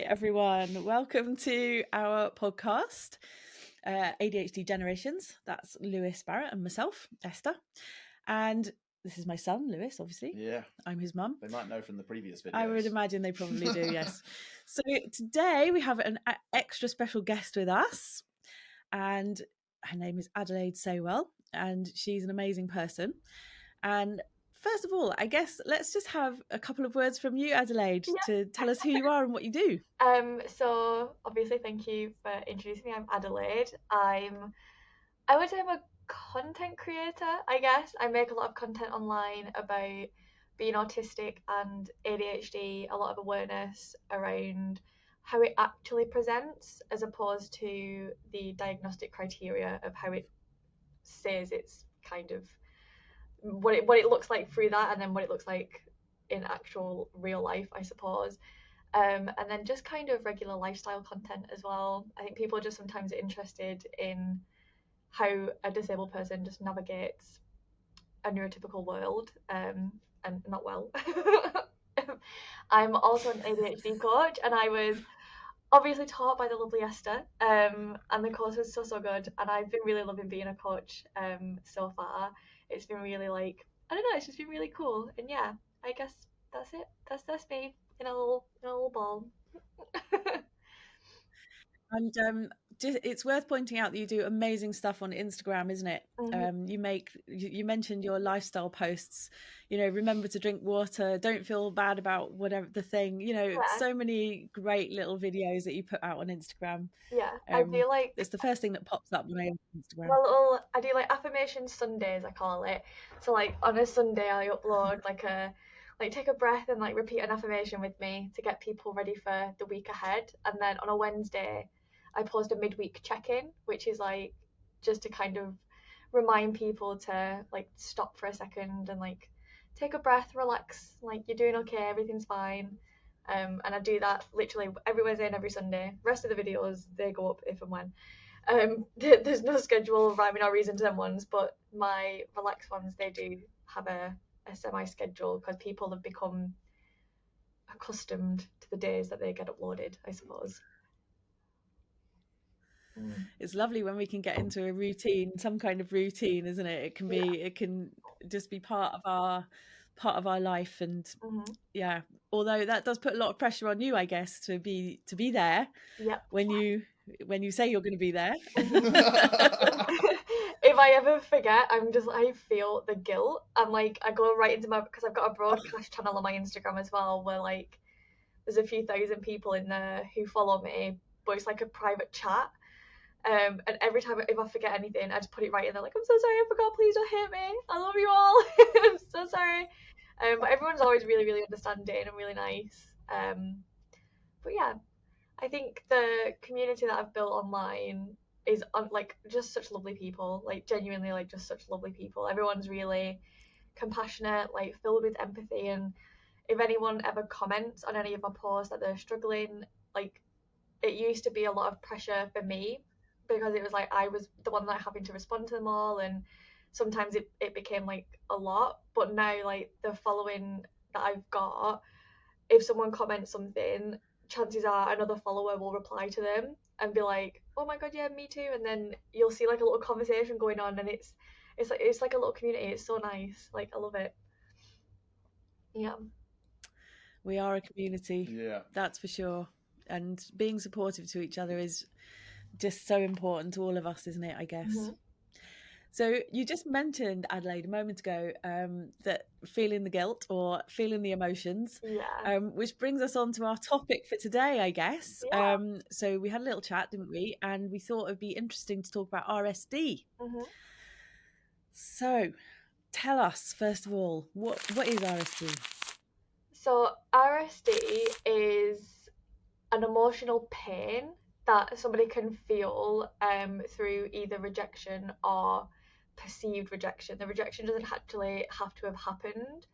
everyone. Welcome to our podcast, ADHD Generations. That's Lewis Barrett and myself, Esther. And this is my son, Lewis, obviously. Yeah. I'm his mum. They might know from the previous videos. I would imagine they probably do, yes. So today we have an extra special guest with us, and her name is Adelaide Saywell, and she's an amazing person. And first of all, I guess let's just have a couple of words from you, Adelaide, to tell us who you are and what you do. So obviously, thank you for introducing me. I'm Adelaide. I would say I'm a content creator, I guess. I make a lot of content online about being autistic and ADHD, a lot of awareness around how it actually presents as opposed to the diagnostic criteria of how it says it's kind of what it looks like through that, and then what it looks like in actual real life, I suppose. And then just kind of regular lifestyle content as well. I think people are just sometimes interested in how a disabled person just navigates a neurotypical world, and not well. I'm also an ADHD coach, and I was obviously taught by the lovely Esther, and the course was so good, and I've been really loving being a coach so far. It's been really I don't know, it's just been really cool, and yeah, I guess that's it. That's me in a little ball. And it's worth pointing out that you do amazing stuff on Instagram, isn't it? You mentioned your lifestyle posts, remember to drink water, don't feel bad about whatever the thing, so many great little videos that you put out on Instagram. Yeah, I do it's the first thing that pops up when I open Instagram. Well, I do affirmation Sundays, I call it. So on a Sunday I upload take a breath and repeat an affirmation with me to get people ready for the week ahead. And then on a Wednesday I post a midweek check-in, which is just to kind of remind people to stop for a second and take a breath, relax, you're doing okay, everything's fine. And I do that literally every Wednesday and every Sunday. Rest of the videos, they go up if and when. There's no schedule, rhyme or reason to them ones, but my relaxed ones, they do have a semi-schedule because people have become accustomed to the days that they get uploaded, I suppose. It's lovely when we can get into a routine, some kind of routine, isn't it? It can be, it can just be part of our life, and yeah. Although that does put a lot of pressure on you, I guess, to be there. Yeah. When you say you're going to be there. If I ever forget, I feel the guilt. I'm I go right into because I've got a broadcast channel on my Instagram as well, where there's a few thousand people in there who follow me, but it's a private chat. And every time if I forget anything, I just put it right in there, I'm so sorry, I forgot, please don't hate me, I love you all. I'm so sorry. But everyone's always really, really understanding and really nice. But yeah, I think the community that I've built online is just such lovely people, genuinely just such lovely people. Everyone's really compassionate, filled with empathy, and if anyone ever comments on any of my posts that they're struggling, it used to be a lot of pressure for me because it was I was the one having to respond to them all, and sometimes it became a lot. But now the following that I've got, if someone comments something, chances are another follower will reply to them and be oh my god, yeah, me too, and then you'll see a little conversation going on, and it's like a little community. It's so nice. I love it. Yeah, we are a community. Yeah, that's for sure. And being supportive to each other is just so important to all of us, isn't it, I guess. So you just mentioned, Adelaide, a moment ago, that feeling the guilt or feeling the emotions, which brings us on to our topic for today, I guess. Yeah. So we had a little chat, didn't we? And we thought it'd be interesting to talk about RSD. So tell us, first of all, what is RSD? So RSD is an emotional pain that somebody can feel through either rejection or perceived rejection. The rejection doesn't actually have to have happened.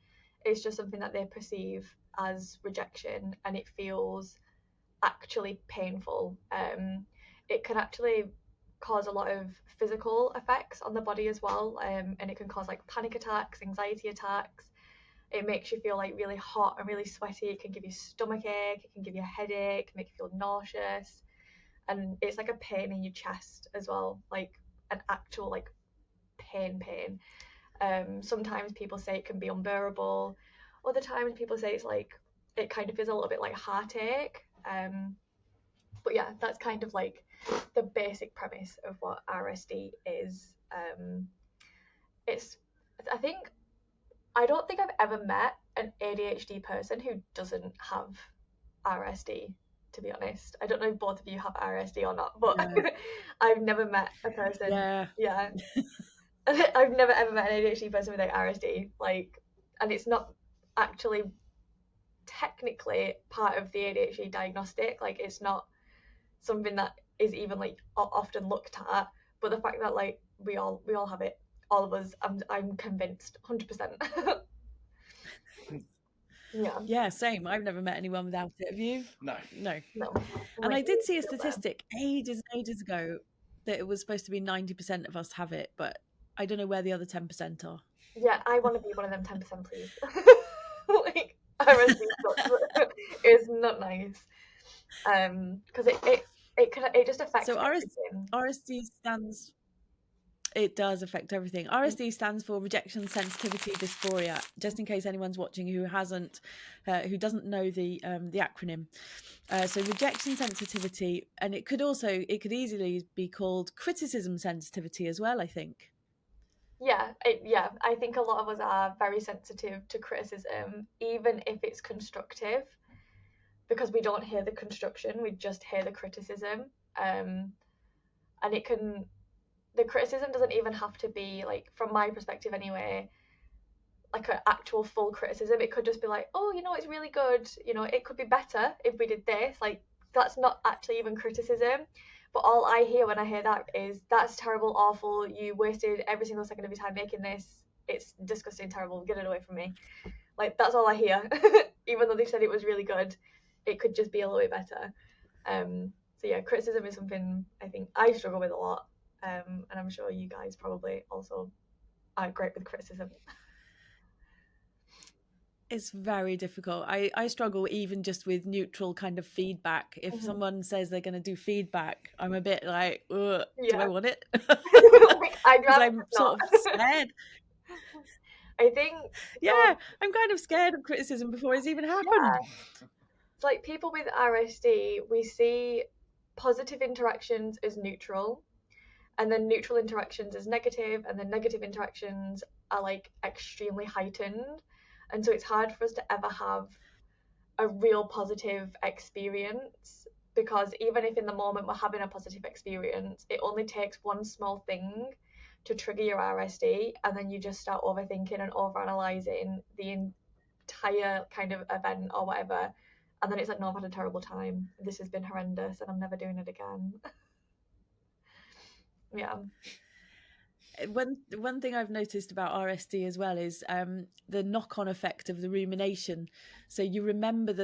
It's just something that they perceive as rejection, and it feels actually painful. It can actually cause a lot of physical effects on the body as well, and it can cause panic attacks, anxiety attacks, It makes you feel like really hot and really sweaty. It can give you stomach ache, it can give you a headache, make you feel nauseous, and it's like a pain in your chest as well, like an actual like pain. Sometimes people say it can be unbearable. Other times people say it's like it kind of feels a little bit like heartache. But yeah, that's kind of like the basic premise of what RSD is. It's I think I don't think I've ever met an ADHD person who doesn't have RSD. To be honest, I don't know if both of you have RSD or not, but Yeah. I've never met a person. Yeah. Yeah, I've never ever met an ADHD person with like RSD. Like, and it's not actually technically part of the ADHD diagnostic. Like, it's not something that is even like often looked at. But the fact that like we all have it, all of us, I'm convinced, 100%. Yeah. Yeah, same. I've never met anyone without it. Have you? No. No. No. And I did see a Really still there. statistic ages and ages ago that it was supposed to be 90% of us have it, but I don't know where the other 10% are. Yeah, I want to be one of them 10%, please. Like, RSD is not nice. Because it just affects So everything. RSD stands. It does affect everything. RSD stands for rejection sensitivity dysphoria. Just in case anyone's watching who doesn't know the acronym. So rejection sensitivity, and it could easily be called criticism sensitivity as well, I think. Yeah, I think a lot of us are very sensitive to criticism, even if it's constructive, because we don't hear the construction, we just hear the criticism. And the criticism doesn't even have to be, like, from my perspective anyway, like an actual full criticism. It could just be like, oh, it's really good, it could be better if we did this. Like, that's not actually even criticism. But all I hear when I hear that is, that's terrible, awful, you wasted every single second of your time making this, it's disgusting, terrible, get it away from me. Like, that's all I hear. Even though they said it was really good, it could just be a little bit better. So yeah, criticism is something I think I struggle with a lot. And I'm sure you guys probably also are great with criticism. It's very difficult. I struggle even just with neutral kind of feedback. If someone says they're going to do feedback, I'm a bit like, do I want it? Like, Because I'm sort of scared. I think. Yeah, I'm kind of scared of criticism before it's even happened. Yeah. It's like people with RSD, we see positive interactions as neutral, and then neutral interactions as negative, and then negative interactions are like extremely heightened. And so it's hard for us to ever have a real positive experience, because even if in the moment we're having a positive experience, it only takes one small thing to trigger your RSD, and then you just start overthinking and overanalyzing the entire kind of event or whatever, and then it's like, no, I've had a terrible time, this has been horrendous and I'm never doing it again. Yeah. One thing I've noticed about RSD as well is the knock-on effect of the rumination. So you remember the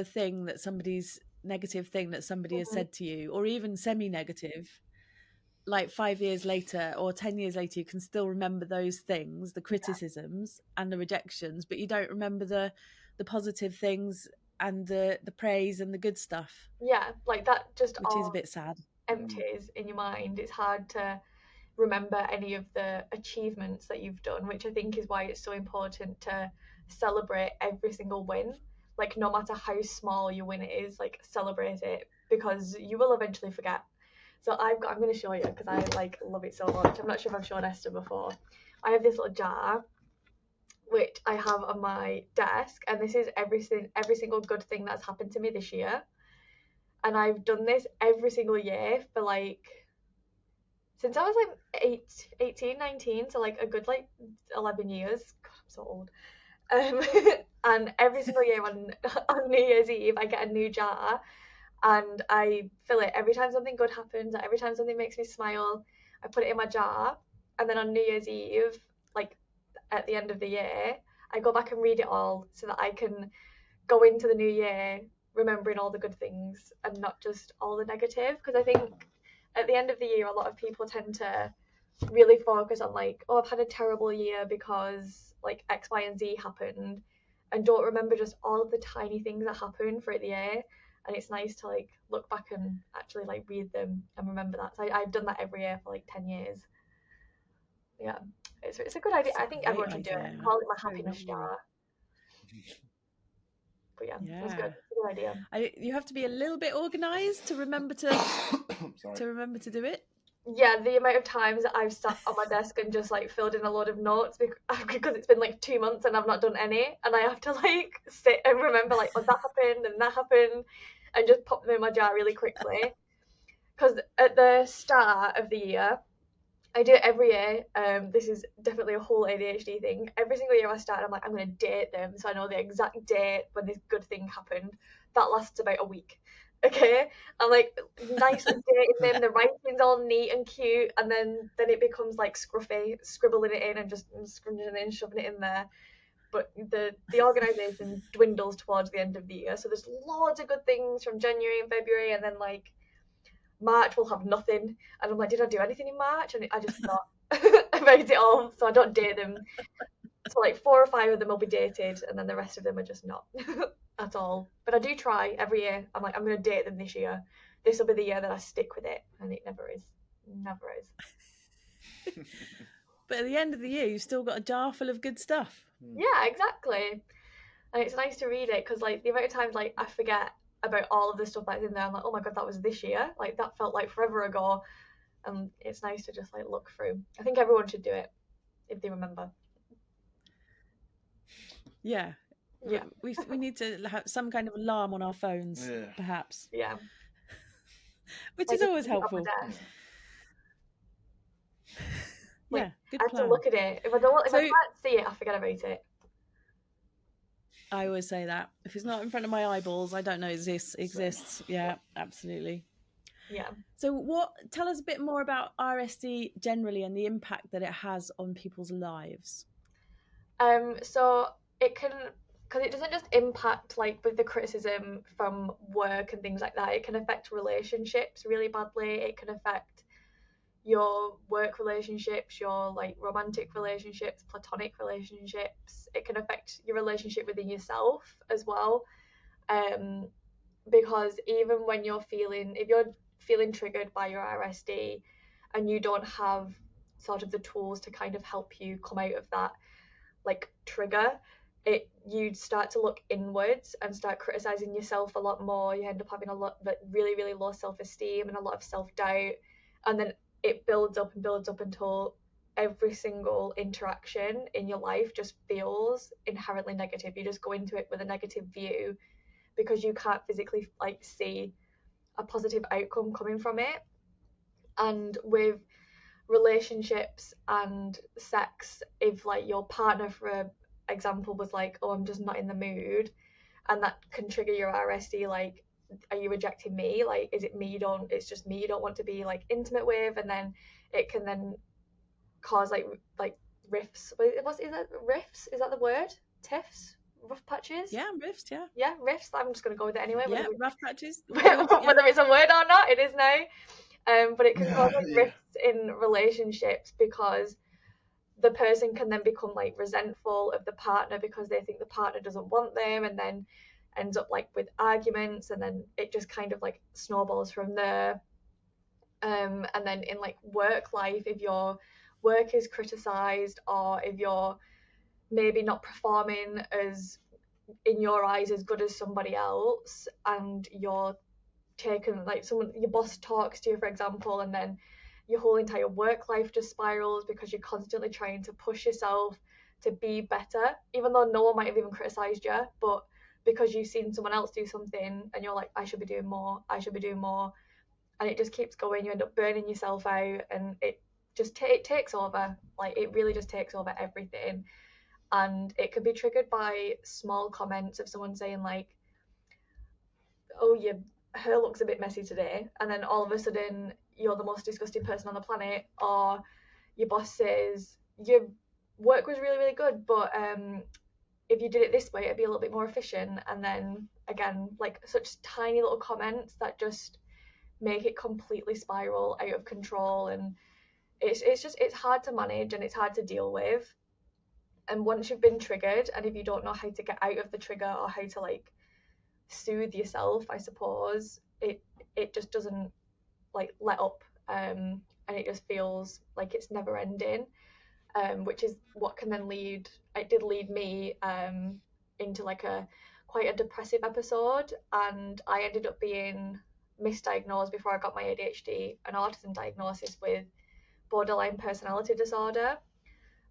negative thing that somebody has said to you, or even semi-negative, like 5 years later or 10 years later, you can still remember those things, the criticisms and the rejections, but you don't remember the positive things and the praise and the good stuff. Yeah, like that just which is a bit sad. Empties in your mind. It's hard to remember any of the achievements that you've done, which I think is why it's so important to celebrate every single win. Like, no matter how small your win is, like, celebrate it, because you will eventually forget. So I'm going to show you, because I like love it so much. I'm not sure if I've shown Esther before. I have this little jar which I have on my desk, and this is every single good thing that's happened to me this year. And I've done this every single year for like since I was like 18, 19, so like a good like 11 years. God, I'm so old. And every single year on New Year's Eve, I get a new jar, and I fill it every time something good happens, every time something makes me smile. I put it in my jar, and then on New Year's Eve, like at the end of the year, I go back and read it all so that I can go into the new year remembering all the good things and not just all the negative. Because I think at the end of the year, a lot of people tend to really focus on like, oh, I've had a terrible year because like X, Y, and Z happened, and don't remember just all of the tiny things that happen throughout the year. And it's nice to like look back and actually like read them and remember that. So I've done that every year for like 10 years. Yeah, it's a good idea. I think everyone should do it. Call it my happiness jar. But yeah, it was good. It's a good idea. You have to be a little bit organised to remember to remember to do it. Yeah, the amount of times that I've sat on my desk and just like filled in a load of notes because it's been like 2 months and I've not done any, and I have to like sit and remember like, oh, that happened and that happened, and just pop them in my jar really quickly. Because at the start of the year, I do it every year. This is definitely a whole ADHD thing. Every single year I start, I'm like, I'm going to date them so I know the exact date when this good thing happened. That lasts about a week. Okay, I'm like nicely dating them. The writing's all neat and cute, and then it becomes like scruffy, scribbling it in and just scrunching it in, shoving it in there. But the organisation dwindles towards the end of the year, so there's loads of good things from January and February, and then like March will have nothing, and I'm like, did I do anything in March? And I just not about it all, so I don't date them. So like 4 or 5 of them will be dated, and then the rest of them are just not at all. But I do try every year. I'm like, I'm going to date them this year. This will be the year that I stick with it, and it never is. Never is. But at the end of the year, you've still got a jar full of good stuff. Yeah, exactly. And it's nice to read it because like the amount of times like I forget about all of the stuff that's in there. I'm like, oh my god, that was this year. Like that felt like forever ago. And it's nice to just like look through. I think everyone should do it if they remember. Yeah. We need to have some kind of alarm on our phones, perhaps. Yeah. Which is always helpful. Like, yeah, good I have plan. to look at it. If I can't see it, I forget about it. I always say that. If it's not in front of my eyeballs, I don't know it exists. Yeah, absolutely. Yeah. So tell us a bit more about RSD generally and the impact that it has on people's lives. So it can, because it doesn't just impact like with the criticism from work and things like that, it can affect relationships really badly. It can affect your work relationships, your like romantic relationships, platonic relationships. It can affect your relationship within yourself as well. Because even when if you're feeling triggered by your RSD and you don't have sort of the tools to kind of help you come out of that like trigger, you start to look inwards and start criticizing yourself a lot more. You end up having a lot of really, really low self-esteem and a lot of self-doubt, and then it builds up and builds up until every single interaction in your life just feels inherently negative. You just go into it with a negative view because you can't physically like see a positive outcome coming from it. And with relationships and sex, if like your partner for example was like, oh, I'm just not in the mood, and that can trigger your RSD, like, are you rejecting me? Like, is it me it's just me you don't want to be like intimate with? And then it can then cause like rifts. Is that rifts? Is that the word? Tiffs? Rough patches? Yeah, rifts, yeah. Yeah, rifts. I'm just going to go with it anyway. Yeah, rough patches. Whether it's a word or not, it is now. But it can cause like rifts in relationships because the person can then become like resentful of the partner because they think the partner doesn't want them, and then ends up like with arguments, and then it just kind of like snowballs from there. And then in like work life, if your work is criticized, or if you're maybe not performing as in your eyes as good as somebody else, and you're taken like your boss talks to you, for example, and then your whole entire work life just spirals because you're constantly trying to push yourself to be better, even though no one might have even criticized you, but because you've seen someone else do something and you're like, I should be doing more, and it just keeps going. You end up burning yourself out, and it just it takes over. Like, it really just takes over everything. And it can be triggered by small comments of someone saying like, oh, your hair looks a bit messy today, and then all of a sudden you're the most disgusting person on the planet. Or your boss says your work was really, really good, but if you did it this way it'd be a little bit more efficient. And then again, like, such tiny little comments that just make it completely spiral out of control. And it's hard to manage and it's hard to deal with. And once you've been triggered, and if you don't know how to get out of the trigger or how to like soothe yourself, I suppose, it just doesn't like let up, and it just feels like it's never ending, which is what can then lead, it did lead me into like a quite a depressive episode, and I ended up being misdiagnosed before I got my ADHD and autism diagnosis with borderline personality disorder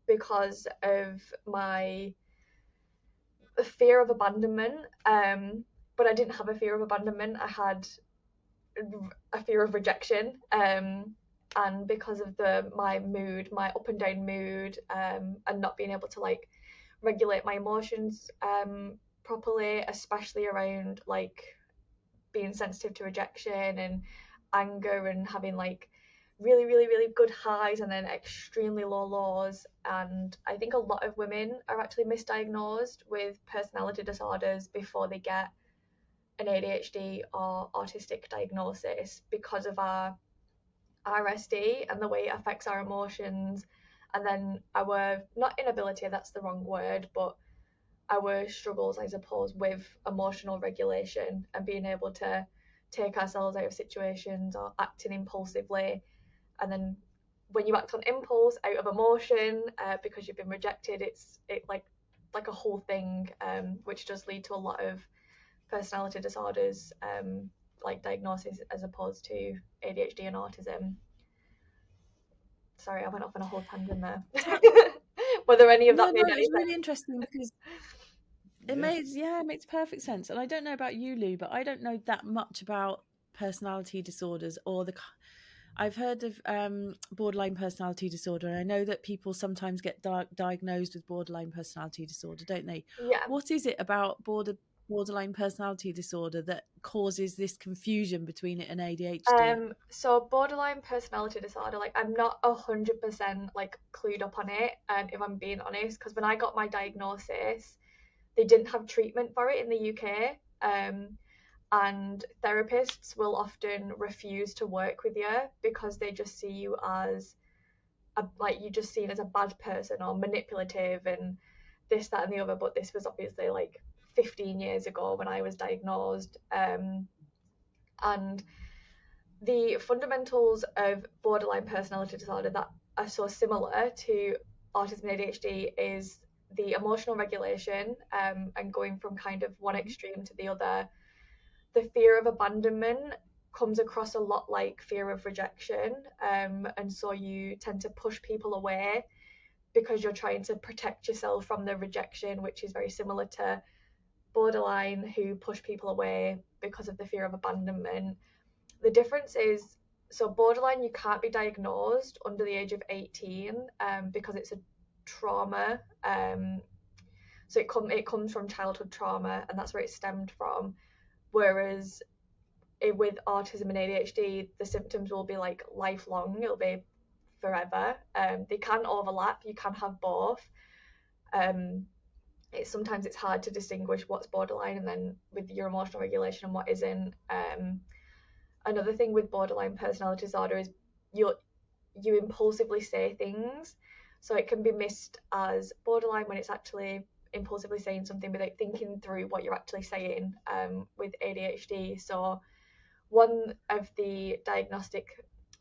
because of my fear of abandonment. But I didn't have a fear of abandonment. I had a fear of rejection. And because of my mood, my up and down mood, and not being able to like regulate my emotions properly, especially around like being sensitive to rejection and anger, and having like really, really, really good highs and then extremely low lows. And I think a lot of women are actually misdiagnosed with personality disorders before they get an ADHD or autistic diagnosis because of our RSD and the way it affects our emotions, and then our, not inability, that's the wrong word, but our struggles, I suppose, with emotional regulation and being able to take ourselves out of situations or acting impulsively. And then when you act on impulse out of emotion because you've been rejected, it like a whole thing, which does lead to a lot of personality disorders, like diagnosis, as opposed to ADHD and autism. Sorry, I went off on a whole tangent there. Whether any of that made any it's sense? really interesting because it makes perfect sense. And I don't know about you, Lou, but I don't know that much about personality disorders or I've heard of borderline personality disorder, and I know that people sometimes get diagnosed with borderline personality disorder, don't they? Yeah. What is it about borderline personality disorder that causes this confusion between it and ADHD? So borderline personality disorder, like I'm not 100% like clued up on it, if I'm being honest, because when I got my diagnosis, they didn't have treatment for it in the UK. And therapists will often refuse to work with you because they just see you as like you just seen as a bad person or manipulative and this, that, and the other. But this was obviously like 15 years ago when I was diagnosed. And the fundamentals of borderline personality disorder that are so similar to autism and ADHD is the emotional regulation, and going from kind of one extreme to the other. The fear of abandonment comes across a lot like fear of rejection, and so you tend to push people away because you're trying to protect yourself from the rejection, which is very similar to borderline, who push people away because of the fear of abandonment. The difference is, so borderline, you can't be diagnosed under the age of 18, because it's a trauma. So it comes from childhood trauma, and that's where it stemmed from. Whereas with autism and ADHD, the symptoms will be like lifelong. It'll be forever. They can overlap. You can have both. Sometimes it's hard to distinguish what's borderline and then with your emotional regulation and what isn't. Another thing with borderline personality disorder is you impulsively say things, so it can be missed as borderline when it's actually impulsively saying something without thinking through what you're actually saying, with ADHD. So one of the diagnostic,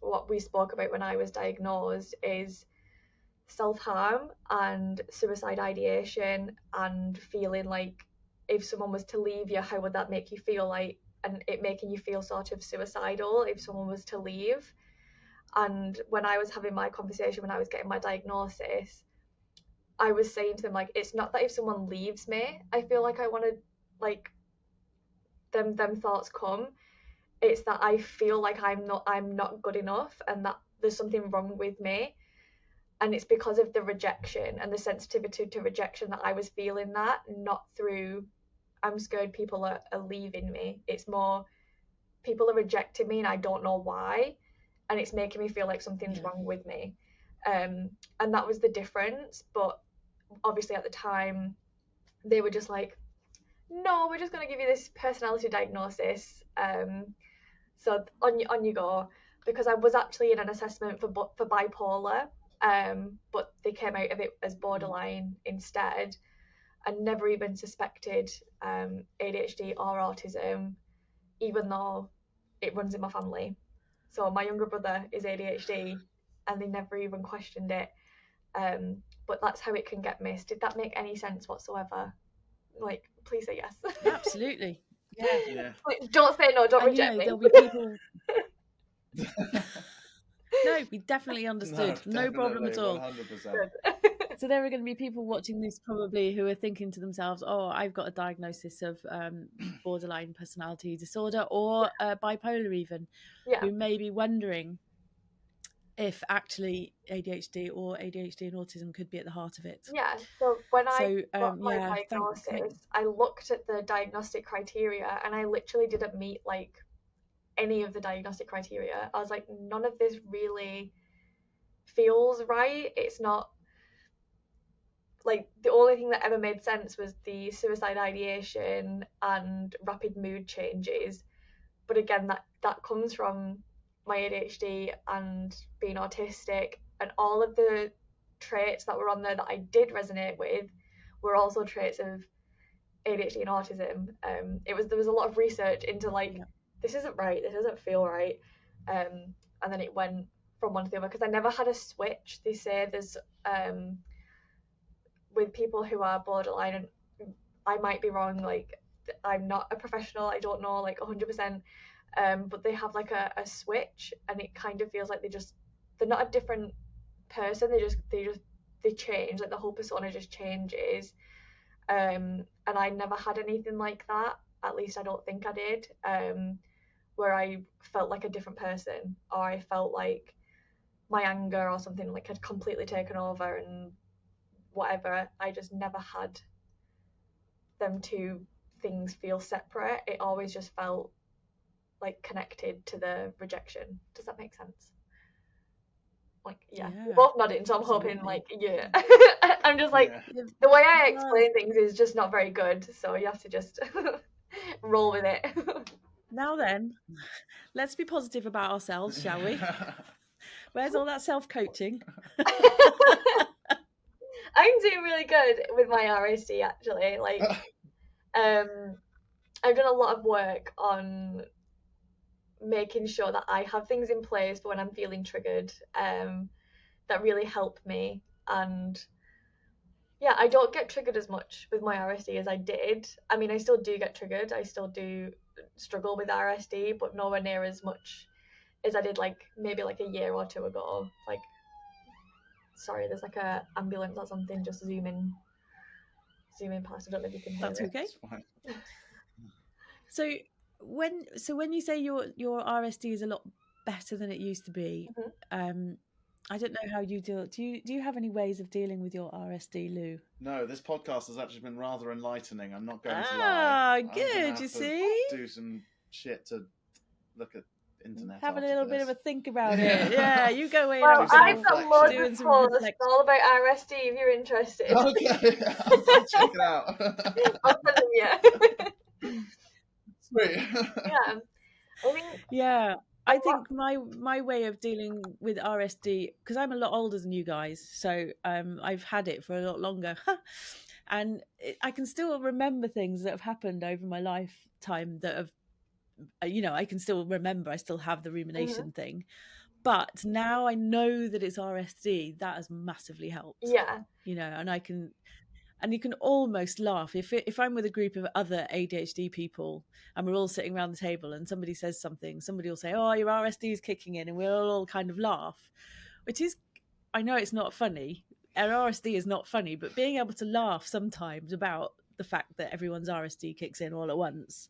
what we spoke about when I was diagnosed, is self-harm and suicide ideation, and feeling like if someone was to leave you, how would that make you feel, like, and it making you feel sort of suicidal if someone was to leave. And when I was having my conversation, when I was getting my diagnosis, I was saying to them, like, it's not that if someone leaves me, I feel like I want to, like, them thoughts come. It's that I feel like I'm not good enough, and that there's something wrong with me. And it's because of the rejection and the sensitivity to rejection that I was feeling that, not through I'm scared people are leaving me. It's more people are rejecting me and I don't know why, and it's making me feel like something's wrong with me. And that was the difference. But obviously at the time they were just like, no, we're just going to give you this personality diagnosis, so on you go, because I was actually in an assessment for bipolar, but they came out of it as borderline instead, and never even suspected ADHD or autism, even though it runs in my family. So my younger brother is ADHD, and they never even questioned it. But that's how it can get missed. Did that make any sense whatsoever? Like, please say yes. Absolutely. Yeah. Don't say no, don't And reject me. there'll be people. No, we definitely understood. No problem at all. 100%. So there are going to be people watching this probably who are thinking to themselves, oh, I've got a diagnosis of borderline personality disorder or bipolar even, who may be wondering if actually ADHD or ADHD and autism could be at the heart of it. Yeah, so when I got my diagnosis, I looked at the diagnostic criteria and I literally didn't meet like any of the diagnostic criteria. I was like, none of this really feels right. It's not like, the only thing that ever made sense was the suicide ideation and rapid mood changes. But again, that comes from my ADHD and being autistic, and all of the traits that were on there that I did resonate with were also traits of ADHD and autism. There was a lot of research into like, this isn't right, this doesn't feel right, and then it went from one to the other because I never had a switch. They say there's with people who are borderline, and I might be wrong, like I'm not a professional, I don't know like 100%, but they have like a switch, and it kind of feels like they're not a different person, they change, like the whole persona just changes. And I never had anything like that, at least I don't think I did, where I felt like a different person, or I felt like my anger or something like had completely taken over and whatever. I just never had them two things feel separate. It always just felt like connected to the rejection. Does that make sense? Like, yeah. We're both nodding, so I'm hoping like, yeah. I'm just like, the way I explain things is just not very good, so you have to just roll with it. Now then, let's be positive about ourselves, shall we? Where's all that self-coaching? I'm doing really good with my RSD, actually. Like, I've done a lot of work on making sure that I have things in place for when I'm feeling triggered, that really help me. And yeah, I don't get triggered as much with my RSD as I did. I mean, I still do get triggered. I still do struggle with RSD, but nowhere near as much as I did like maybe like a year or two ago. Like, sorry, there's like a ambulance or something just zooming past. I don't know if you can hear That's it. okay. So when you say your RSD is a lot better than it used to be, I don't know how you deal. Do you have any ways of dealing with your RSD, Lou? No, this podcast has actually been rather enlightening. I'm not going to lie. Ah, good. You see, do some shit to look at internet. Have a little bit of a think about it. Yeah, you go away. Well, I've got loads of posts all about RSD if you're interested. Okay, I'll check it out. I'll send them you. Sweet. Yeah, I mean, yeah. I think my way of dealing with RSD, because I'm a lot older than you guys, so I've had it for a lot longer, and I can still remember things that have happened over my lifetime that have, I can still remember. I still have the rumination thing, but now I know that it's RSD. That has massively helped. Yeah, and you can almost laugh if I'm with a group of other ADHD people and we're all sitting around the table and somebody says something, somebody will say, "Oh, your RSD is kicking in," and we'll all kind of laugh, which is, I know it's not funny. Our RSD is not funny, but being able to laugh sometimes about the fact that everyone's RSD kicks in all at once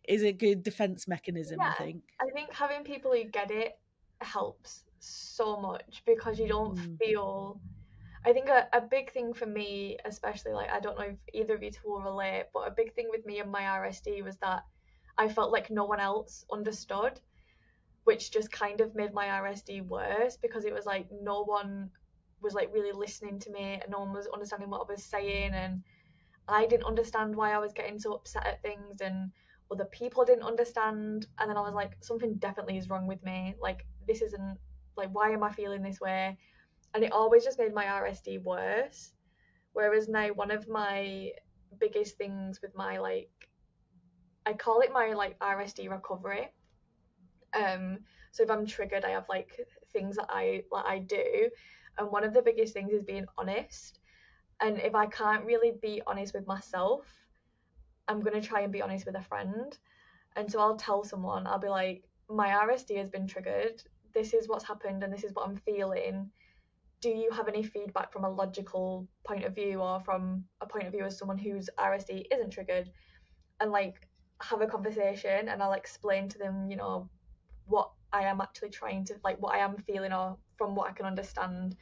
is a good defense mechanism. Yeah, I think having people who get it helps so much, because you don't feel. I think a big thing for me, especially, like, I don't know if either of you two will relate, but a big thing with me and my RSD was that I felt like no one else understood, which just kind of made my RSD worse, because it was like no one was like really listening to me, and no one was understanding what I was saying, and I didn't understand why I was getting so upset at things, and other people didn't understand. And then I was like, something definitely is wrong with me. Like, this isn't, like, why am I feeling this way? and it always just made my RSD worse. Whereas now one of my biggest things with my like, I call it my like RSD recovery. So if I'm triggered, I have like things that I do, and one of the biggest things is being honest. And if I can't really be honest with myself, I'm gonna try and be honest with a friend. And so I'll tell someone, I'll be like, my RSD has been triggered. This is what's happened, and this is what I'm feeling. Do you have any feedback from a logical point of view, or from a point of view as someone whose RSD isn't triggered? And like have a conversation, and I'll explain to them, you know, what I am actually trying to, like, what I am feeling, or from what I can understand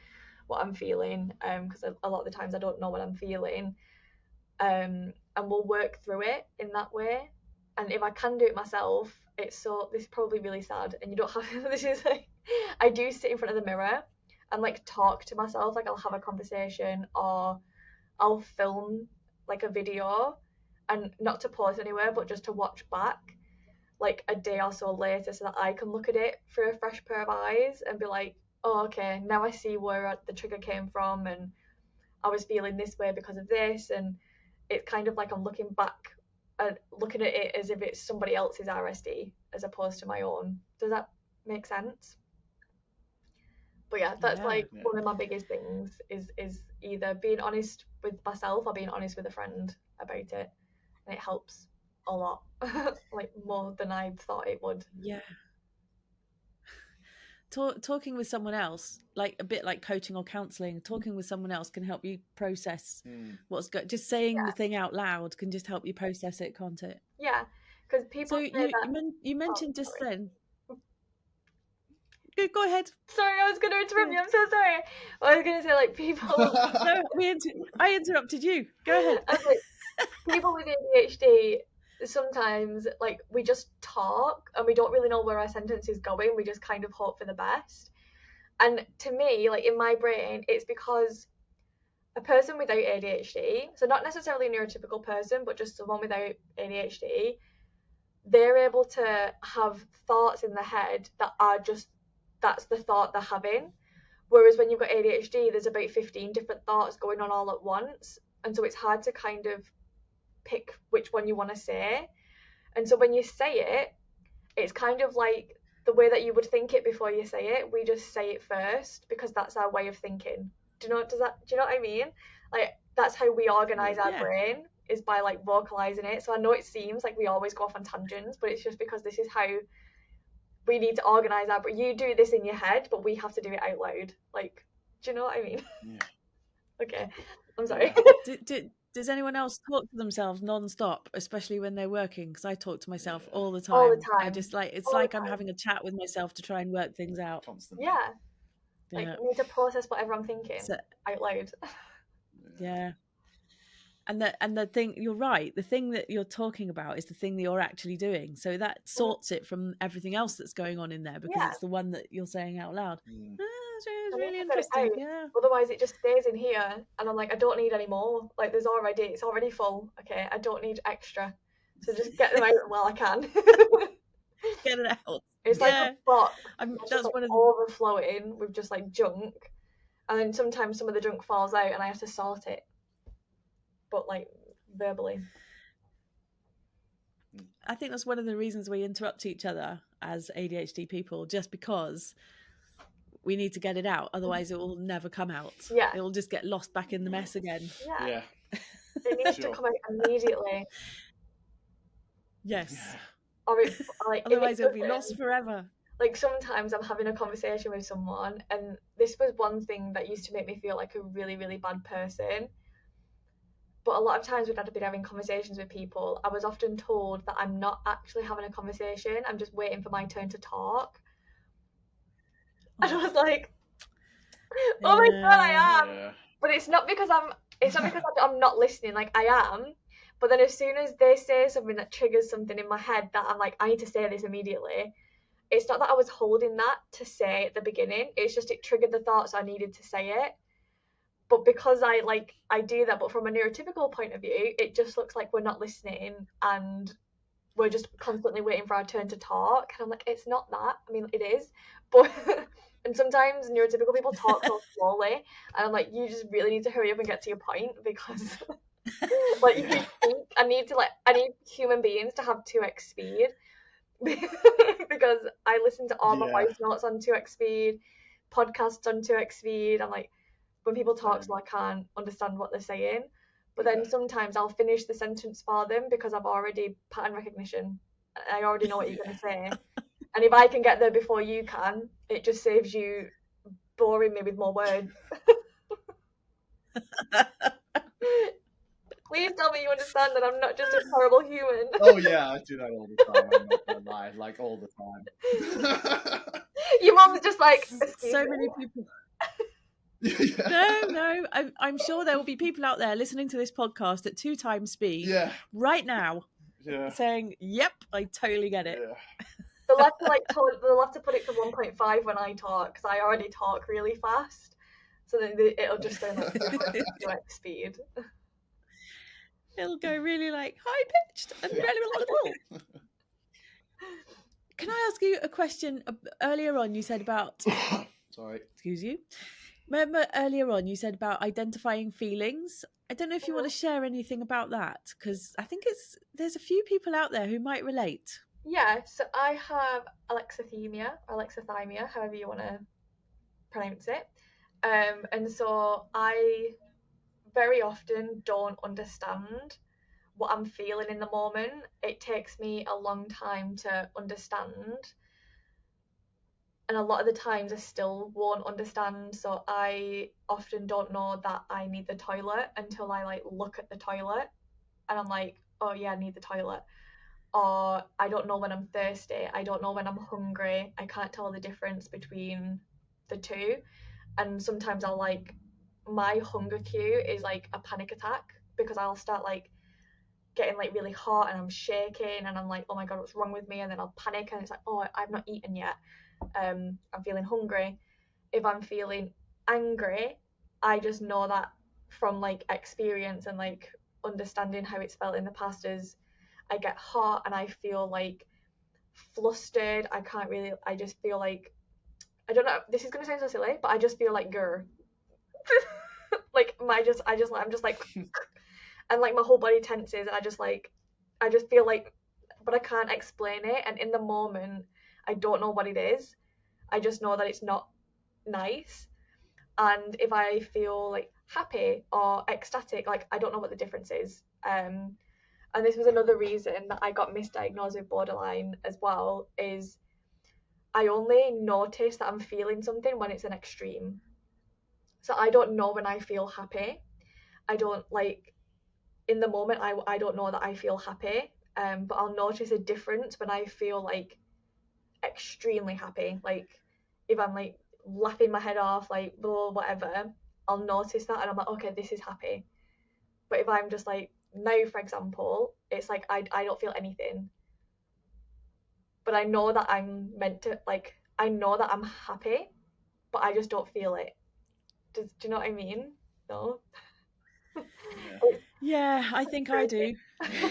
what I'm feeling, because a lot of the times I don't know what I'm feeling, and we'll work through it in that way. And if I can do it myself, this is probably really sad, and you don't have this is like, I do sit in front of the mirror and like talk to myself, like I'll have a conversation, or I'll film like a video, and not to post anywhere, but just to watch back like a day or so later, so that I can look at it through a fresh pair of eyes and be like, oh, okay, now I see where the trigger came from, and I was feeling this way because of this. And it's kind of like I'm looking back and looking at it as if it's somebody else's RSD as opposed to my own. Does that make sense? But yeah, that's like one of my biggest things is either being honest with myself or being honest with a friend about it, and it helps a lot. Like more than I thought it would. Yeah. Talking with someone else, like a bit like coaching or counselling, talking with someone else can help you process what's good. Just saying the thing out loud can just help you process it, can't it? Yeah, because people. So you mentioned just then. Go ahead. Sorry, I was going to interrupt you. I'm so sorry. I was going to say, like, people. No, I interrupted you. Go ahead. Like, people with ADHD, sometimes, like, we just talk and we don't really know where our sentence is going. We just kind of hope for the best. And to me, like, in my brain, it's because a person without ADHD, so not necessarily a neurotypical person, but just someone without ADHD, they're able to have thoughts in their head that are just, that's the thought they're having. Whereas when you've got ADHD, there's about 15 different thoughts going on all at once. And so it's hard to kind of pick which one you want to say. And so when you say it, it's kind of like the way that you would think it before you say it. We just say it first because that's our way of thinking. Do you know what I mean? Like, that's how we organize our brain, is by like vocalizing it. So I know it seems like we always go off on tangents, but it's just because this is how we need to organize our brain. You do this in your head, but we have to do it out loud. Like, do you know what I mean? Yeah. Okay, I'm sorry. Does anyone else talk to themselves non-stop, especially when they're working? Because I talk to myself all the time. All the time. I just like, it's all like I'm having a chat with myself to try and work things out. Constantly. Yeah. Like, I need to process whatever I'm thinking out loud. Yeah. And the thing, you're right, the thing that you're talking about is the thing that you're actually doing. So that sorts it from everything else that's going on in there, because it's the one that you're saying out loud. It's really interesting. Yeah. Otherwise it just stays in here, and I'm like, I don't need any more. Like, it's already full. Okay, I don't need extra. So just get them out while I can. Get it out. It's like a box. That's just, like, one of the... overflowing with just like junk, and then sometimes some of the junk falls out and I have to sort it, but like verbally. I think that's one of the reasons we interrupt each other as ADHD people, just because we need to get it out. Otherwise it will never come out. Yeah. It will just get lost back in the mess again. Yeah. It needs to come out immediately. Yes. Yeah. Or like, otherwise it'll be lost forever. Like, sometimes I'm having a conversation with someone, and this was one thing that used to make me feel like a really, really bad person. But a lot of times when I'd been having conversations with people, I was often told that I'm not actually having a conversation. I'm just waiting for my turn to talk. And I was like, oh my God, I am. Yeah. But it's not because I'm not listening. Like, I am. But then as soon as they say something that triggers something in my head that I'm like, I need to say this immediately, it's not that I was holding that to say at the beginning. It's just it triggered the thought, so I needed to say it. But because I do that, but from a neurotypical point of view, it just looks like we're not listening and we're just constantly waiting for our turn to talk. And I'm like, it's not that. I mean, it is, but And sometimes neurotypical people talk so slowly, and I'm like, you just really need to hurry up and get to your point, because like you think I need human beings to have 2x speed because I listen to all my voice notes on 2x speed, podcasts on 2x speed. I'm like, when people talk slow, I can't understand what they're saying. But then sometimes I'll finish the sentence for them because I've already pattern recognition. I already know what you're going to say. And if I can get there before you can, it just saves you boring me with more words. Please tell me you understand that I'm not just a horrible human. Oh yeah, I do that all the time. I'm not gonna lie, like all the time. Your mum's just like, so many people. No, I'm sure there will be people out there listening to this podcast at 2 times speed right now, saying, "Yep, I totally get it." Yeah. They'll have to put it to 1.5 when I talk, because I already talk really fast, so then it'll just sound like 2x speed. It'll go really like high pitched and really. Can I ask you a question? Earlier on, you said about. Sorry. Excuse you. Remember earlier on you said about identifying feelings. I don't know if you want to share anything about that, because I think there's a few people out there who might relate. Yeah, so I have alexithymia, however you want to pronounce it. And so I very often don't understand what I'm feeling in the moment. It takes me a long time to understand. And a lot of the times I still won't understand. So I often don't know that I need the toilet until I like look at the toilet and I'm like, oh yeah, I need the toilet. Or I don't know when I'm thirsty. I don't know when I'm hungry. I can't tell the difference between the two. And sometimes I'll like, my hunger cue is like a panic attack, because I'll start like getting like really hot and I'm shaking and I'm like, oh my god, what's wrong with me? And then I'll panic and it's like, oh, I've not eaten yet. I'm feeling hungry. If I'm feeling angry, I just know that from like experience and like understanding how it's felt in the past is I get hot and I feel like flustered. I just feel like, I don't know, this is gonna sound so silly, but I just feel like grr. Like I'm just like and like my whole body tenses and I just feel like, but I can't explain it, and in the moment I don't know what it is. I just know that it's not nice. And if I feel like happy or ecstatic, like I don't know what the difference is. And this was another reason that I got misdiagnosed with borderline as well, is I only notice that I'm feeling something when it's an extreme. So I don't know when I feel happy. I don't like, in the moment I don't know that I feel happy. But I'll notice a difference when I feel like extremely happy. Like if I'm like laughing my head off, like blah, whatever, I'll notice that and I'm like, okay, this is happy. But if I'm just like, now for example, it's like I don't feel anything. But I know that I'm meant to, like, I know that I'm happy, but I just don't feel it. Do you know what I mean? No? Yeah, I think I do.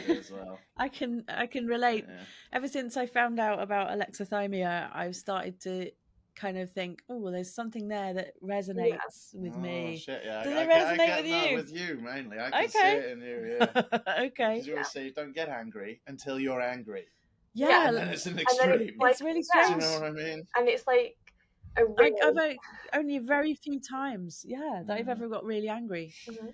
As well. I can relate. Yeah. Ever since I found out about alexithymia, I've started to kind of think, oh, well, there's something there that resonates with me. Shit, yeah. Does it resonate with you? With you mainly. I can see it in you, yeah. Okay. Because you always say, don't get angry until you're angry. Yeah. And then it's an extreme. It's really strange. Do you know what I mean? And it's like I've only very few times, that I've ever got really angry. Mm-hmm.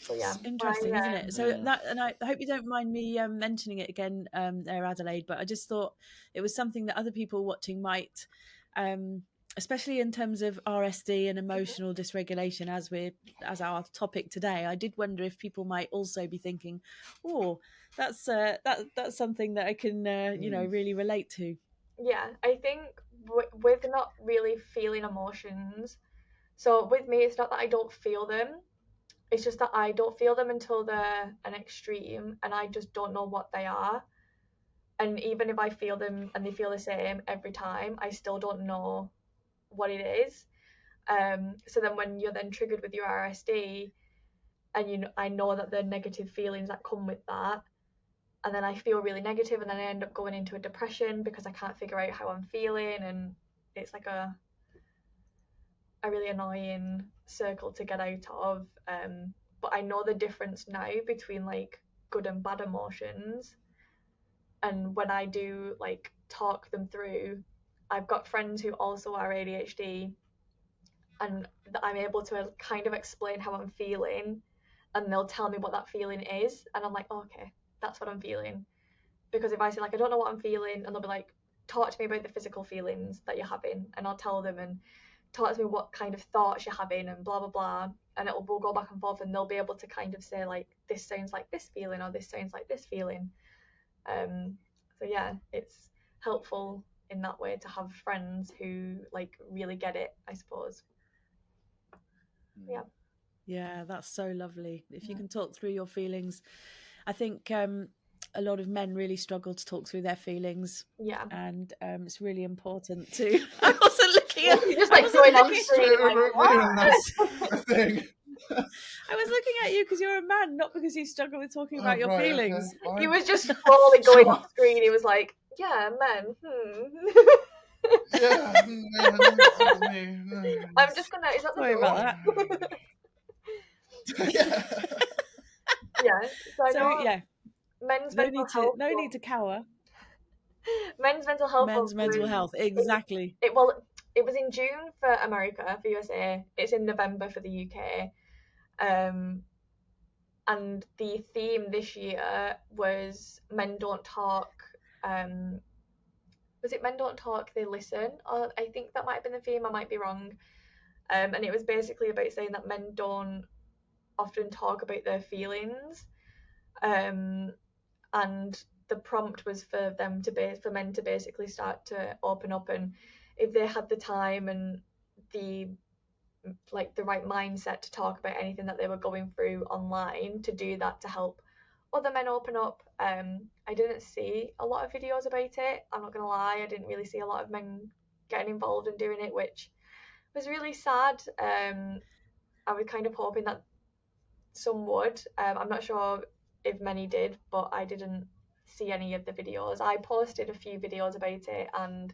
So yeah, it's interesting, isn't it? So that, and I hope you don't mind me mentioning it again there, Adelaide, but I just thought it was something that other people watching might, especially in terms of RSD and emotional dysregulation, as our topic today. I did wonder if people might also be thinking, oh, that's something that I can really relate to. Yeah, I think with not really feeling emotions, so with me it's not that I don't feel them, it's just that I don't feel them until they're an extreme and I just don't know what they are. And even if I feel them and they feel the same every time, I still don't know what it is. So then when you're then triggered with your RSD and I know that the negative feelings that come with that, and then I feel really negative and then I end up going into a depression because I can't figure out how I'm feeling, and it's like a a really annoying circle to get out of. But I know the difference now between like good and bad emotions. And when I do like talk them through, I've got friends who also are ADHD, and I'm able to kind of explain how I'm feeling, and they'll tell me what that feeling is, and I'm like, oh, okay, that's what I'm feeling. Because if I say like I don't know what I'm feeling, and they'll be like, talk to me about the physical feelings that you're having, and I'll tell them, and talk to me what kind of thoughts you're having, and blah blah blah, and we'll go back and forth, and they'll be able to kind of say like, this sounds like this feeling, or this sounds like this feeling. So yeah, it's helpful in that way to have friends who like really get it, I suppose. Yeah. Yeah, that's so lovely. If you can talk through your feelings. I think a lot of men really struggle to talk through their feelings. Yeah. And it's really important to. I wasn't looking at. You're just like going on screen. I was looking at you because you're a man, not because you struggle with talking about your feelings. Okay, he was just slowly going off screen. He was like, "Yeah, men. Yeah, I'm just gonna. Is that the Sorry door? about that. Yeah. Yeah. So I know yeah, men's no mental health. no need to cower. Men's mental health. Men's mental health, exactly. It was in June for America, for USA. It's in November for the UK. And the theme this year was Men Don't Talk. Was it Men Don't Talk, They Listen? Or I think that might have been the theme. I might be wrong. And it was basically about saying that men don't often talk about their feelings. And the prompt was for men to basically start to open up, and if they had the time and the right mindset to talk about anything that they were going through online, to do that to help other men open up. I didn't see a lot of videos about it, I'm not gonna lie. I didn't really see a lot of men getting involved and doing it, which was really sad. I was kind of hoping that some would. I'm not sure if many did, but I didn't see any of the videos. I posted a few videos about it and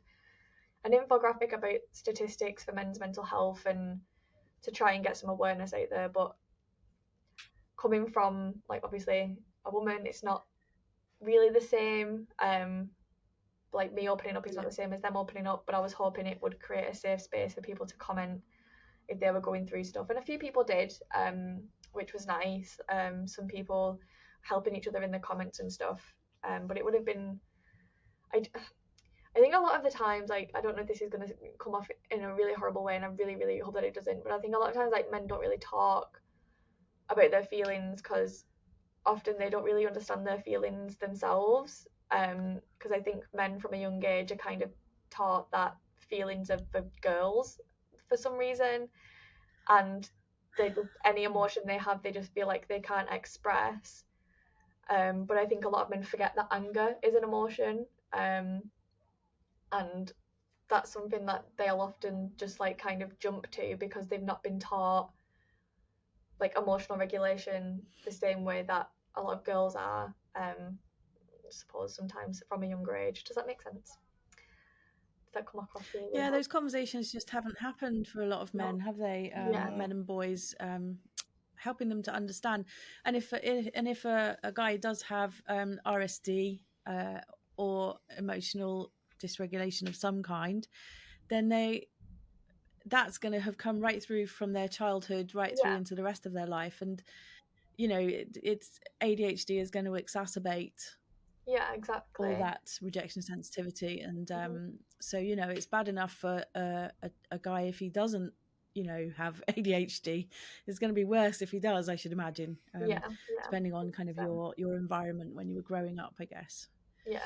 an infographic about statistics for men's mental health, and to try and get some awareness out there. But coming from like obviously a woman, it's not really the same. Like me opening up is not the same as them opening up, but I was hoping it would create a safe space for people to comment if they were going through stuff, and a few people did, which was nice. Some people helping each other in the comments and stuff, but it would have been, I think a lot of the times, like, I don't know if this is going to come off in a really horrible way, and I really, really hope that it doesn't, but I think a lot of times, like, men don't really talk about their feelings because often they don't really understand their feelings themselves, because I think men from a young age are kind of taught that feelings are for girls for some reason, and they just, any emotion they have, they just feel like they can't express. But I think a lot of men forget that anger is an emotion, and that's something that they'll often just like kind of jump to because they've not been taught like emotional regulation the same way that a lot of girls are, I suppose sometimes from a younger age. Does that make sense? Does that come across really well? Those conversations just haven't happened for a lot of men, have they? Men and boys, helping them to understand. And if a guy does have RSD or emotional dysregulation of some kind, then that's going to have come right through from their childhood right through into the rest of their life. And you know, it's ADHD is going to exacerbate exactly all that rejection sensitivity. And so, you know, it's bad enough for a guy if he doesn't, you know, have ADHD. It's going to be worse if he does, I should imagine. Depending on kind of your environment when you were growing up, I guess. Yeah.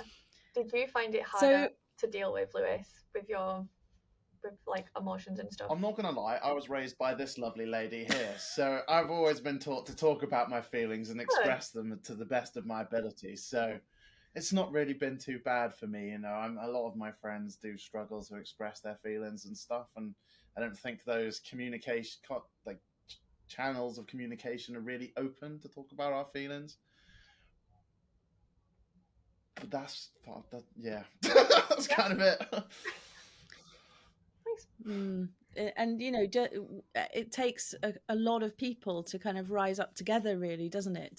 Did you find it harder to deal with, Lewis, with like emotions and stuff? I'm not gonna lie, I was raised by this lovely lady here, so I've always been taught to talk about my feelings and express them to the best of my ability. So it's not really been too bad for me, you know. A lot of my friends do struggle to express their feelings and stuff, and I don't think those communication channels of communication are really open to talk about our feelings. But that's kind of it. And it takes a lot of people to kind of rise up together, really, doesn't it,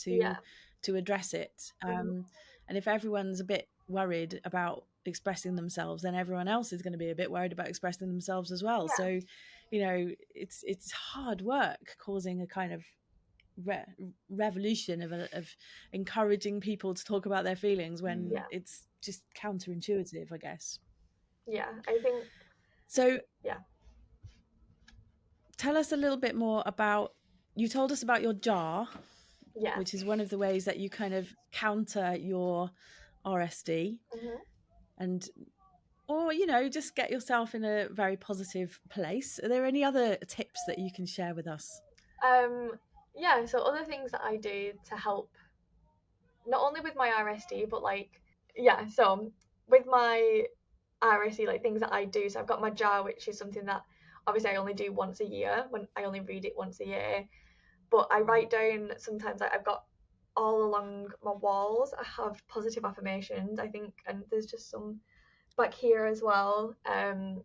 to address it. And if everyone's a bit worried about expressing themselves, then everyone else is going to be a bit worried about expressing themselves as well. So it's hard work causing a kind of revolution of encouraging people to talk about their feelings when it's just counterintuitive, I guess. I think so. Tell us a little bit more about, you told us about your jar, which is one of the ways that you kind of counter your RSD, and or just get yourself in a very positive place. Are there any other tips that you can share with us? So other things that I do to help, not only with my RSD, but so with my RSD, like things that I do. So I've got my jar, which is something that obviously I only do once a year, when I only read it once a year. But I write down sometimes, like I've got all along my walls, I have positive affirmations, I think, and there's just some back here as well. And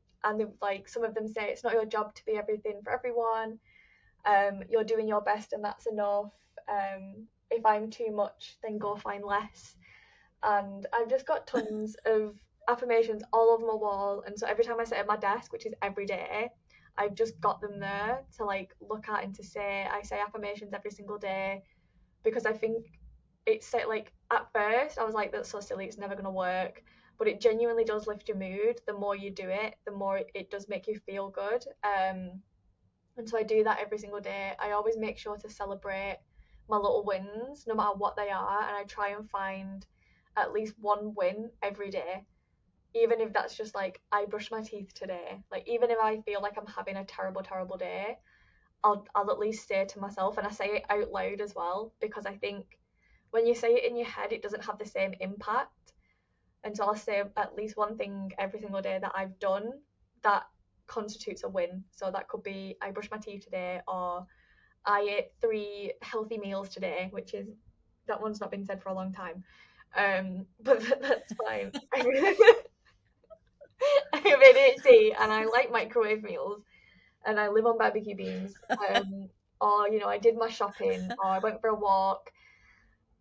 like some of them say, it's not your job to be everything for everyone. You're doing your best and that's enough. If I'm too much, then go find less. And I've just got tons of affirmations all over my wall, and so every time I sit at my desk, which is every day, I've just got them there to like look at and to say. I say affirmations every single day because I think it's like, at first I was like, that's so silly, it's never going to work, but it genuinely does lift your mood. The more you do it, the more it does make you feel good. And so I do that every single day. I always make sure to celebrate my little wins, no matter what they are, and I try and find at least one win every day. Even if that's just like, I brushed my teeth today. Like, even if I feel like I'm having a terrible, terrible day, I'll at least say to myself, and I say it out loud as well, because I think when you say it in your head, it doesn't have the same impact. And so I'll say at least one thing every single day that I've done that constitutes a win. So that could be, I brushed my teeth today, or I ate 3 healthy meals today, which is, that one's not been said for a long time. But that's fine. I have ADHD and I like microwave meals and I live on barbecue beans. Or I did my shopping, or I went for a walk.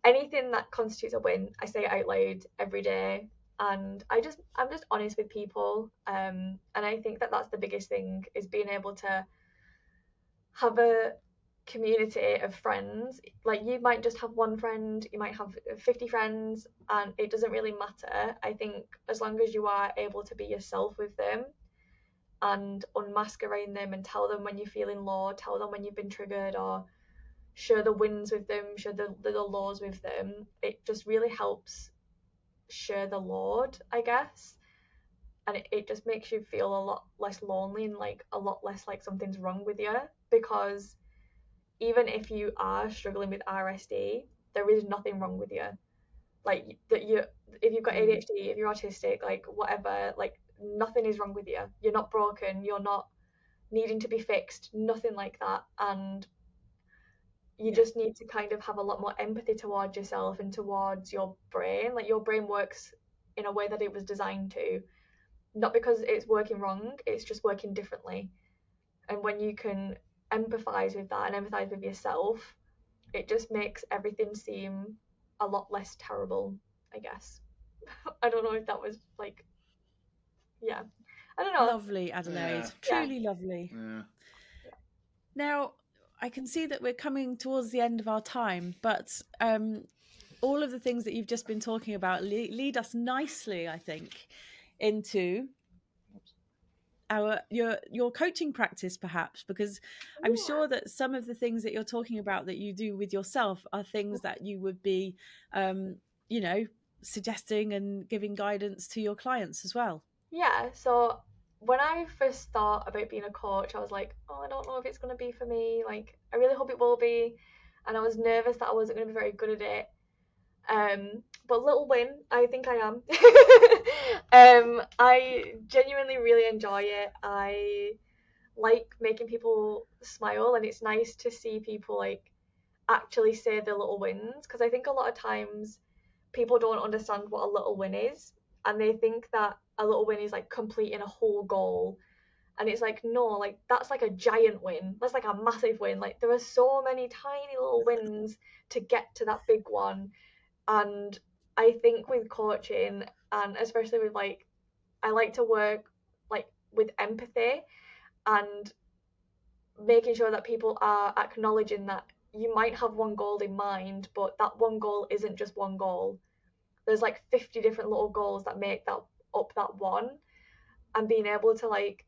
Anything that constitutes a win, I say it out loud every day. And I'm just honest with people. And I think that that's the biggest thing, is being able to have a community of friends. Like, you might just have one friend, you might have 50 friends, and it doesn't really matter. I think as long as you are able to be yourself with them and unmasquerade them and tell them when you're feeling low, tell them when you've been triggered, or share the wins with them, share the lows with them, it just really helps share the load, I guess. And it just makes you feel a lot less lonely, and like a lot less like something's wrong with you. Because even if you are struggling with RSD, there is nothing wrong with you. Like, that you, if you've got ADHD, if you're autistic, like whatever, like nothing is wrong with you. You're not broken, you're not needing to be fixed, nothing like that. And you just need to kind of have a lot more empathy towards yourself and towards your brain. Like, your brain works in a way that it was designed to, not because it's working wrong, it's just working differently. And when you can empathize with that and empathize with yourself, it just makes everything seem a lot less terrible, I guess. I don't know if that was like, I don't know. Lovely, Adelaide. Truly lovely. Now, I can see that we're coming towards the end of our time, but all of the things that you've just been talking about lead us nicely, I think, into your coaching practice, perhaps, because I'm sure that some of the things that you're talking about that you do with yourself are things that you would be suggesting and giving guidance to your clients as well. So when I first thought about being a coach, I was like, I don't know if it's going to be for me. Like, I really hope it will be. And I was nervous that I wasn't going to be very good at it. But little win, I think I am. I genuinely really enjoy it. I like making people smile, and it's nice to see people like actually say their little wins, because I think a lot of times people don't understand what a little win is, and they think that a little win is like completing a whole goal. And it's like, no, like that's like a giant win. That's like a massive win. Like there are so many tiny little wins to get to that big one. And I think with coaching, and especially with like, I like to work like with empathy and making sure that people are acknowledging that you might have one goal in mind, but that one goal isn't just one goal. There's like 50 different little goals that make that up that one, and being able to like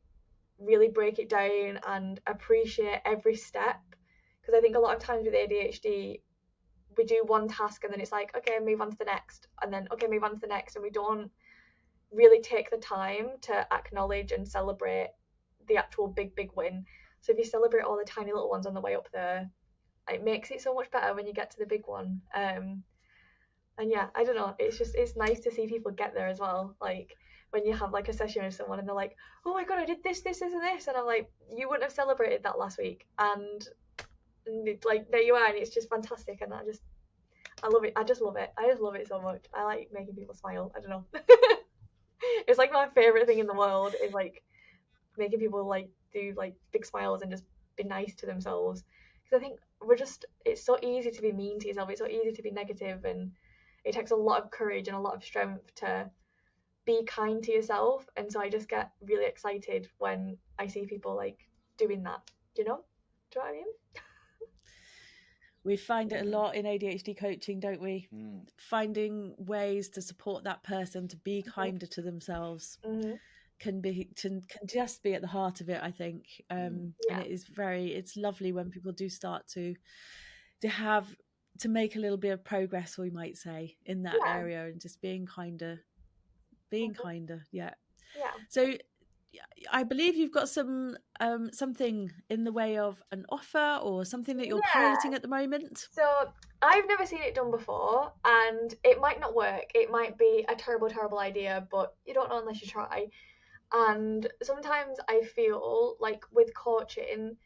really break it down and appreciate every step. Because I think a lot of times with ADHD, we do one task and then it's like, okay, move on to the next, and then okay, move on to the next, and we don't really take the time to acknowledge and celebrate the actual big win. So if you celebrate all the tiny little ones on the way up there, it makes it so much better when you get to the big one. And yeah, I don't know, it's nice to see people get there as well. Like when you have like a session with someone and they're like, oh my god, I did this and this, and I'm like, you wouldn't have celebrated that last week, and like there you are, and it's just fantastic. And I love it. I just love it so much. I like making people smile. I don't know. It's like my favorite thing in the world is like making people like do like big smiles and just be nice to themselves. Because I think it's so easy to be mean to yourself. It's so easy to be negative, and it takes a lot of courage and a lot of strength to be kind to yourself. And so I just get really excited when I see people like doing that. Do you know what I mean? We find it a lot in ADHD coaching, don't we? Finding ways to support that person to be kinder to themselves can just be at the heart of it, I think. And it's lovely when people do start to make a little bit of progress, we might say, in that area, and just being kinder. Yeah. So I believe you've got some something in the way of an offer or something that you're piloting at the moment. So I've never seen it done before, and it might not work. It might be a terrible idea, but you don't know unless you try. And sometimes I feel like with coaching,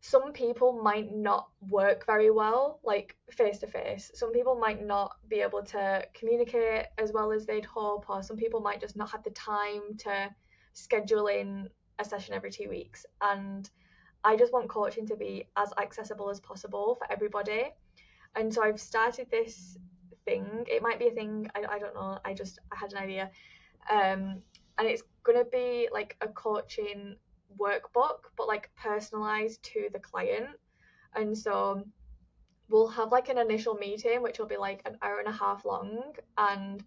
some people might not work very well, like face to face. Some people might not be able to communicate as well as they'd hope, or some people might just not have the time to schedule in a session every 2 weeks. And I just want coaching to be as accessible as possible for everybody. And so I've started this thing. It might be a thing, I don't know. I had an idea. And it's going to be like a coaching workbook, but like personalized to the client. And so we'll have like an initial meeting, which will be like an hour and a half long. And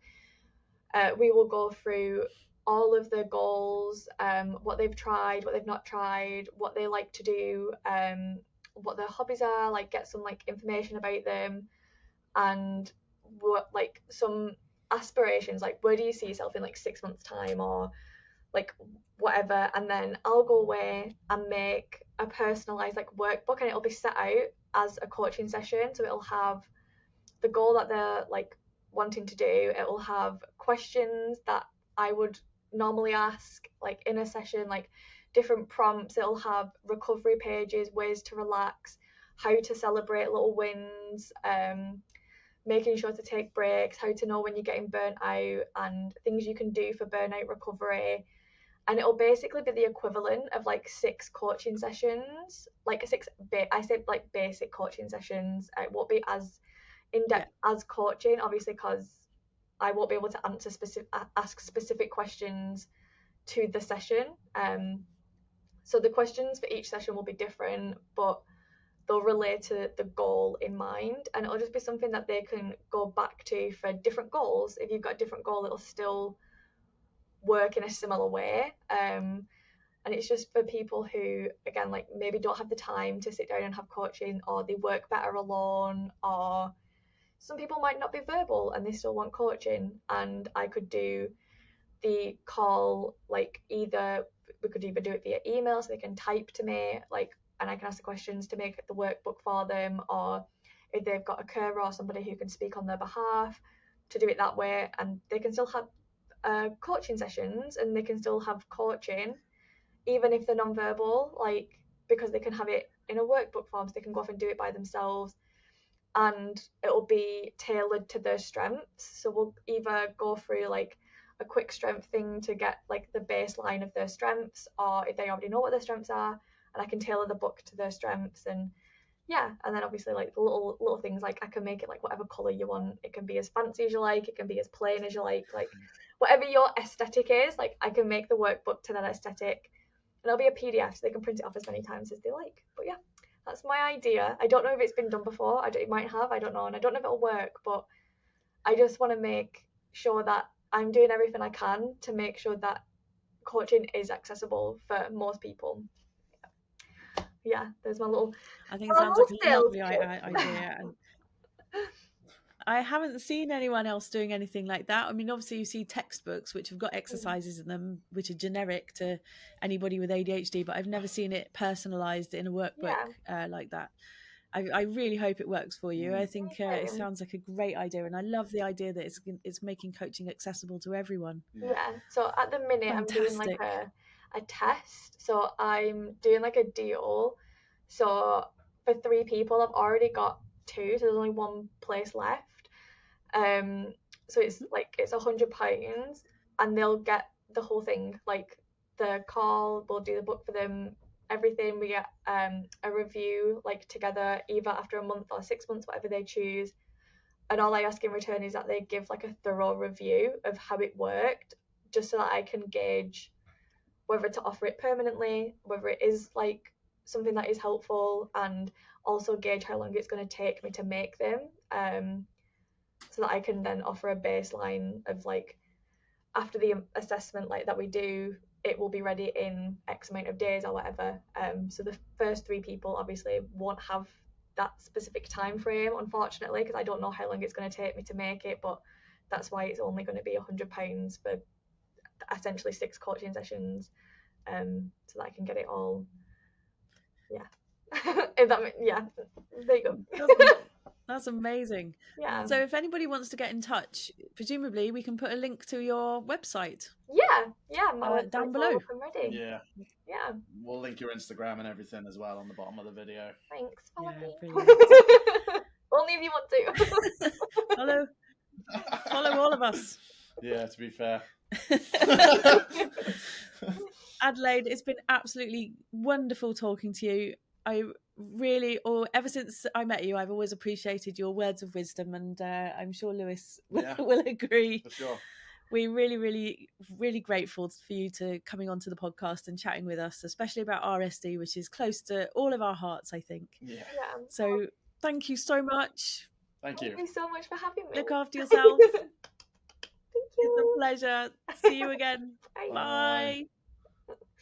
we will go through all of the goals, what they've tried, what they've not tried, what they like to do, what their hobbies are, like get some like information about them, and what like some aspirations, like where do you see yourself in like 6 months time, or like whatever. And then I'll go away and make a personalized like workbook, and it'll be set out as a coaching session. So it'll have the goal that they're like wanting to do, it will have questions that I would normally ask like in a session, like different prompts. It'll have recovery pages, ways to relax, how to celebrate little wins, making sure to take breaks, how to know when you're getting burnt out, and things you can do for burnout recovery. And it'll basically be the equivalent of like 6 coaching sessions, like I say like basic coaching sessions. It won't be as in depth as coaching, obviously, because I won't be able to ask specific questions to the session. So the questions for each session will be different, but they'll relate to the goal in mind, and it'll just be something that they can go back to for different goals. If you've got a different goal, it'll still work in a similar way. And it's just for people who, again, like maybe don't have the time to sit down and have coaching, or they work better alone, or some people might not be verbal and they still want coaching. And I could do the call, like we could either do it via email so they can type to me, like, and I can ask the questions to make the workbook for them, or if they've got a carer or somebody who can speak on their behalf, to do it that way. And they can still have coaching sessions, and they can still have coaching even if they're non-verbal, like, because they can have it in a workbook form, so they can go off and do it by themselves, and it'll be tailored to their strengths. So we'll either go through like a quick strength thing to get like the baseline of their strengths, or if they already know what their strengths are, and I can tailor the book to their strengths. And yeah, and then obviously like the little things, like I can make it like whatever color you want. It can be as fancy as you like, it can be as plain as you like whatever your aesthetic is, like I can make the workbook to that aesthetic, and it'll be a PDF so they can print it off as many times as they like. But yeah, that's my idea. I don't know if it's been done before. It might have, I don't know, and I don't know if it'll work, but I just want to make sure that I'm doing everything I can to make sure that coaching is accessible for most people. Yeah, there's my little. I think it sounds like a lovely idea. And I haven't seen anyone else doing anything like that. I mean, obviously you see textbooks which have got exercises in them which are generic to anybody with ADHD, but I've never seen it personalised in a workbook like that. I really hope it works for you. I think it sounds like a great idea, and I love the idea that it's making coaching accessible to everyone. Yeah, so at the minute I'm doing like a test. So I'm doing like a deal. So for 3 people, I've already got 2, so there's only 1 place left. So it's like it's £100, and they'll get the whole thing, like the call, we'll do the book for them, everything. We get a review like together, either after a month or 6 months, whatever they choose. And all I ask in return is that they give like a thorough review of how it worked, just so that I can gauge whether to offer it permanently, whether it is like something that is helpful, and also gauge how long it's going to take me to make them, so that I can then offer a baseline of like, after the assessment like that we do, it will be ready in X amount of days or whatever. So the first 3 people obviously won't have that specific time frame, unfortunately, because I don't know how long it's going to take me to make it, but that's why it's only going to be £100 for essentially 6 coaching sessions, so that I can get it all. If that, there you go. That's amazing. Yeah. So if anybody wants to get in touch, presumably we can put a link to your website. Yeah, my down below. I'm ready. Yeah. We'll link your Instagram and everything as well on the bottom of the video. Thanks. Follow me. Only if you want to. Follow all of us. Yeah, to be fair. Adelaide, it's been absolutely wonderful talking to you. Ever since I met you, I've always appreciated your words of wisdom, and I'm sure Lewis will agree. For sure. We're really, really, really grateful for you to coming onto the podcast and chatting with us, especially about RSD, which is close to all of our hearts, I think. Yeah. So thank you so much. Thank you. Thank you so much for having me. Look after yourself. Thank you. It's a pleasure. See you again. Bye. Bye.